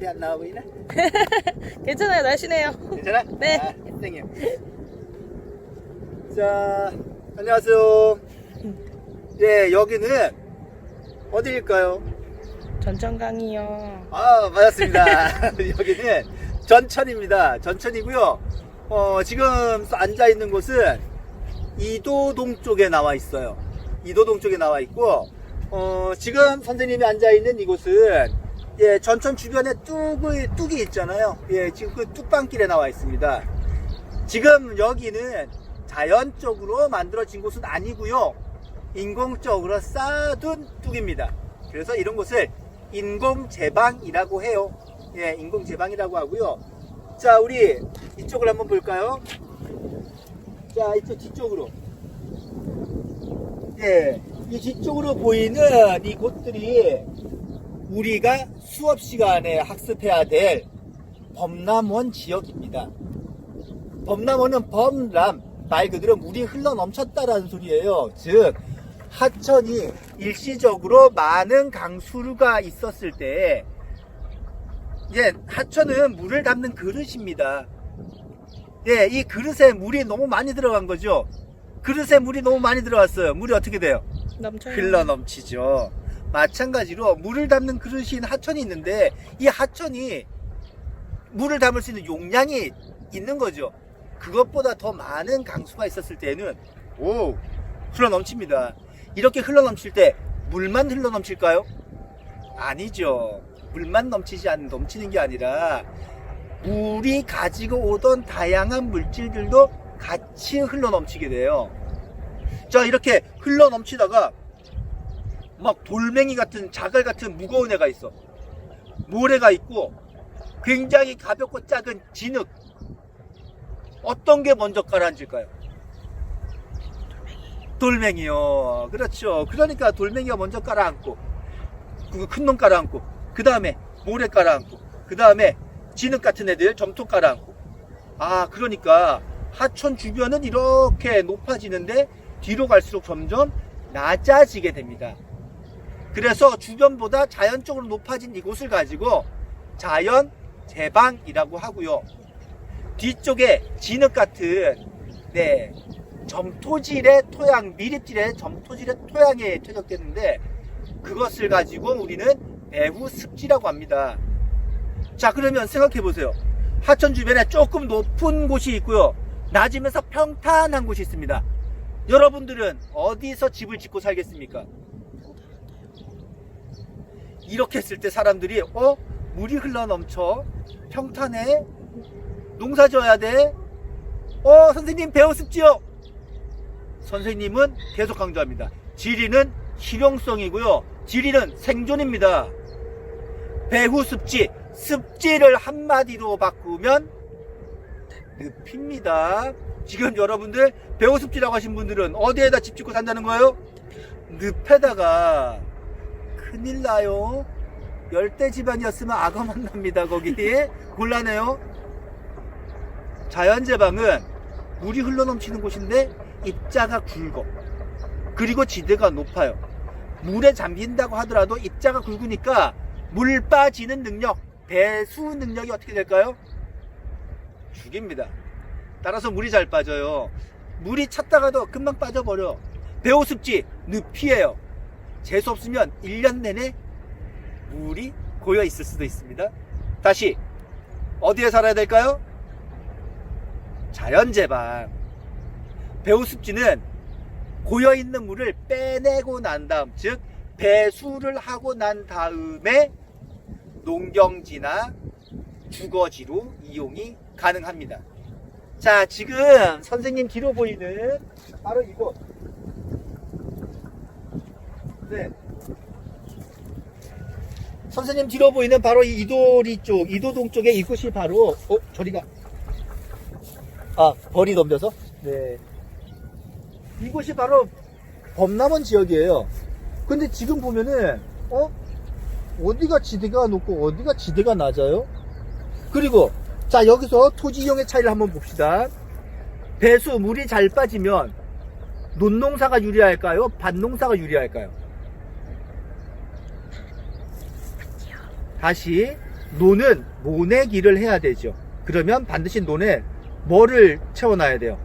비 안 나와 보이나? 괜찮아요, 날씬해요. 괜찮아? 네. 아, 땡이요. 자, 안녕하세요. 예, 여기는 어디일까요? 전천강이요. 아, 맞았습니다. 여기는 전천입니다. 전천이고요. 지금 앉아 있는 곳은 이도동 쪽에 나와 있어요. 이도동 쪽에 나와 있고, 지금 선생님이 앉아 있는 이곳은 예, 전천 주변에 뚝이 있잖아요. 예, 지금 그 뚝방길에 나와 있습니다. 지금 여기는 자연적으로 만들어진 곳은 아니고요. 인공적으로 쌓아둔 뚝입니다. 그래서 이런 곳을 인공제방이라고 해요. 예, 인공제방이라고 하고요. 자, 우리 이쪽을 한번 볼까요? 자, 이쪽 뒤쪽으로. 예, 이 뒤쪽으로 보이는 이 곳들이 우리가 수업 시간에 학습해야 될 범람원 지역입니다. 범람원은 범람, 말 그대로 물이 흘러 넘쳤다라는 소리예요. 즉, 하천이 일시적으로 많은 강수가 있었을 때, 예, 하천은 물을 담는 그릇입니다. 예, 이 그릇에 물이 너무 많이 들어간 거죠. 그릇에 물이 너무 많이 들어갔어요. 물이 어떻게 돼요? 넘쳐요. 흘러 넘치죠. 마찬가지로 물을 담는 그릇인 하천이 있는데, 이 하천이 물을 담을 수 있는 용량이 있는 거죠. 그것보다 더 많은 강수가 있었을 때는 흘러 넘칩니다. 이렇게 흘러 넘칠 때 물만 흘러 넘칠까요? 아니죠. 물만 넘치는 게 아니라 물이 가지고 오던 다양한 물질들도 같이 흘러 넘치게 돼요. 자, 이렇게 흘러 넘치다가 막 돌멩이 같은, 자갈 같은 무거운 애가 있어. 모래가 있고 굉장히 가볍고 작은 진흙. 어떤 게 먼저 가라앉을까요? 돌멩이요. 그렇죠. 그러니까 돌멩이가 먼저 가라앉고, 그 큰 놈 가라앉고, 그 다음에 모래 가라앉고, 그 다음에 진흙 같은 애들 점토 가라앉고. 아, 그러니까 하천 주변은 이렇게 높아지는데 뒤로 갈수록 점점 낮아지게 됩니다. 그래서 주변보다 자연적으로 높아진 이곳을 가지고 자연 제방이라고 하고요. 뒤쪽에 진흙 같은 점토질의 토양, 미립질의 점토질의 토양에 퇴적됐는데, 그것을 가지고 우리는 배후습지라고 합니다. 자, 그러면 생각해 보세요. 하천 주변에 조금 높은 곳이 있고요, 낮으면서 평탄한 곳이 있습니다. 여러분들은 어디서 집을 짓고 살겠습니까? 이렇게 했을 때 사람들이 물이 흘러 넘쳐, 평탄해, 농사 져야 돼, 선생님 배우습지요. 선생님은 계속 강조합니다. 지리는 실용성이고요, 지리는 생존입니다. 배후습지, 습지를 한마디로 바꾸면 늪입니다. 지금 여러분들 배후습지라고 하신 분들은 어디에다 집 짓고 산다는 거예요? 늪에다가. 큰일 나요. 열대지방이었으면 악어 만납니다. 거기 곤란해요. 자연제방은 물이 흘러넘치는 곳인데 입자가 굵어. 그리고 지대가 높아요. 물에 잠긴다고 하더라도 입자가 굵으니까 물 빠지는 능력, 배수 능력이 어떻게 될까요? 죽입니다. 따라서 물이 잘 빠져요. 물이 찼다가도 금방 빠져버려. 배후습지, 늪이에요. 재수 없으면 1년 내내 물이 고여 있을 수도 있습니다. 다시 어디에 살아야 될까요? 자연제방. 배후습지는 고여있는 물을 빼내고 난 다음, 즉 배수를 하고 난 다음에 농경지나 주거지로 이용이 가능합니다. 자, 지금 선생님 뒤로 보이는 바로 이곳. 네. 선생님 뒤로 보이는 바로 이 이도리 쪽, 이도동 쪽에 이곳이 바로, 저리가. 벌이 덤벼서? 네. 이곳이 바로 범람원 지역이에요. 근데 지금 보면은, 어디가 지대가 높고 어디가 지대가 낮아요? 그리고, 자, 여기서 토지 이용의 차이를 한번 봅시다. 배수, 물이 잘 빠지면, 논농사가 유리할까요? 밭농사가 유리할까요? 다시, 논은 모내기를 해야 되죠. 그러면 반드시 논에 뭐를 채워놔야 돼요?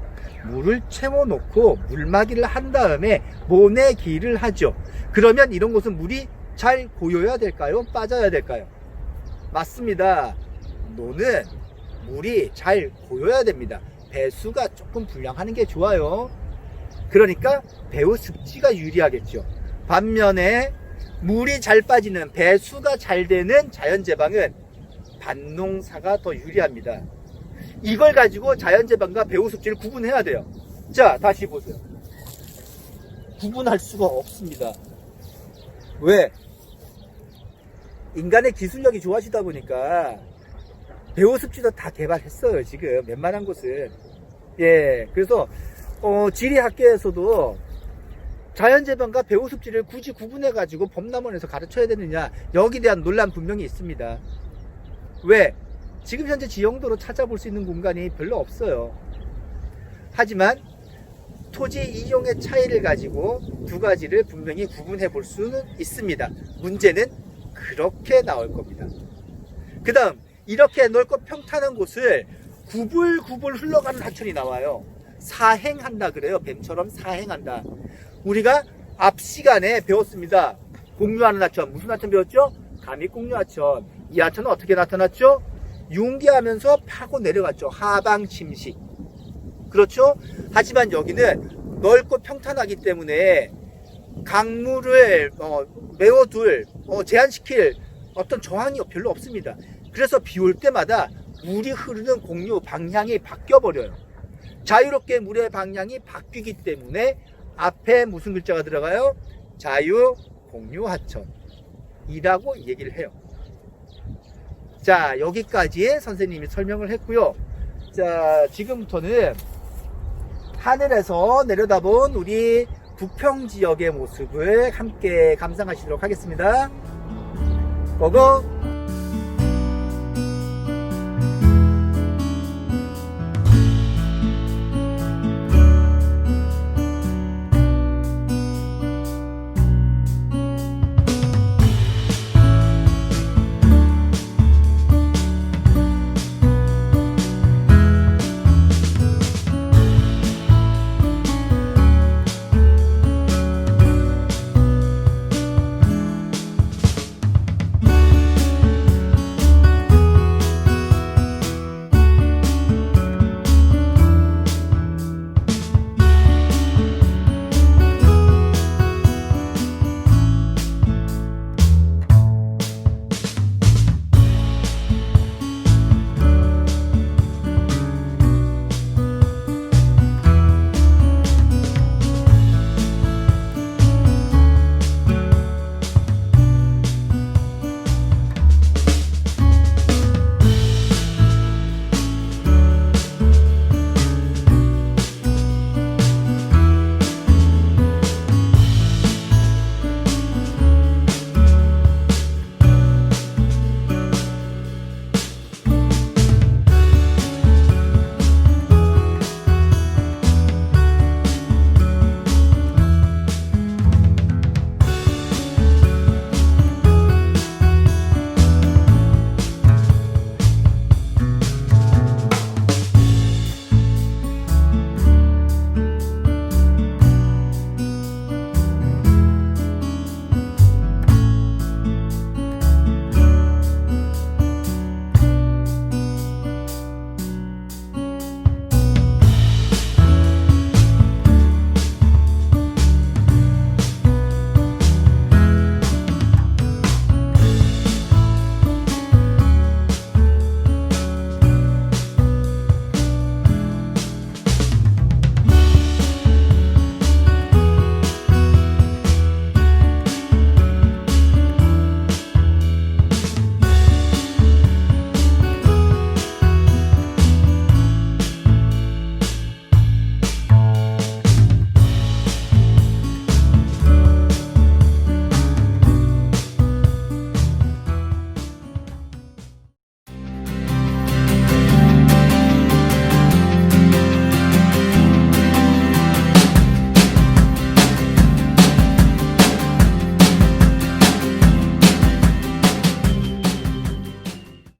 물을 채워놓고 물막이를 한 다음에 모내기를 하죠. 그러면 이런 곳은 물이 잘 고여야 될까요? 빠져야 될까요? 맞습니다. 논은 물이 잘 고여야 됩니다. 배수가 조금 불량하는 게 좋아요. 그러니까 배후 습지가 유리하겠죠. 반면에 물이 잘 빠지는 배수가 잘 되는 자연재방은 밭농사가 더 유리합니다. 이걸 가지고 자연재방과 배후 습지를 구분해야 돼요. 자, 다시 보세요. 구분할 수가 없습니다. 왜? 인간의 기술력이 좋아지다 보니까 배후 습지도 다 개발했어요. 지금 웬만한 곳은. 예, 그래서 지리학계에서도 자연재방과 배후 습지를 굳이 구분해 가지고 범람원에서 가르쳐야 되느냐, 여기에 대한 논란 분명히 있습니다. 왜? 지금 현재 지형도로 찾아볼 수 있는 공간이 별로 없어요. 하지만 토지 이용의 차이를 가지고 두 가지를 분명히 구분해 볼 수는 있습니다. 문제는 그렇게 나올 겁니다. 그 다음, 이렇게 넓고 평탄한 곳을 구불구불 흘러가는 하천이 나와요. 사행한다 그래요. 뱀처럼 사행한다. 우리가 앞 시간에 배웠습니다. 공유하는 하천. 무슨 하천 배웠죠? 감익공유 하천. 이 하천은 어떻게 나타났죠? 융기하면서 파고 내려갔죠. 하방 침식. 그렇죠? 하지만 여기는 넓고 평탄하기 때문에 강물을 메워둘, 제한시킬 어떤 저항이 별로 없습니다. 그래서 비 올 때마다 물이 흐르는 공유 방향이 바뀌어버려요. 자유롭게 물의 방향이 바뀌기 때문에 앞에 무슨 글자가 들어가요? 자유공유하천이라고 얘기를 해요. 자, 여기까지 선생님이 설명을 했고요. 자, 지금부터는 하늘에서 내려다본 우리 부평 지역의 모습을 함께 감상하시도록 하겠습니다. 고고!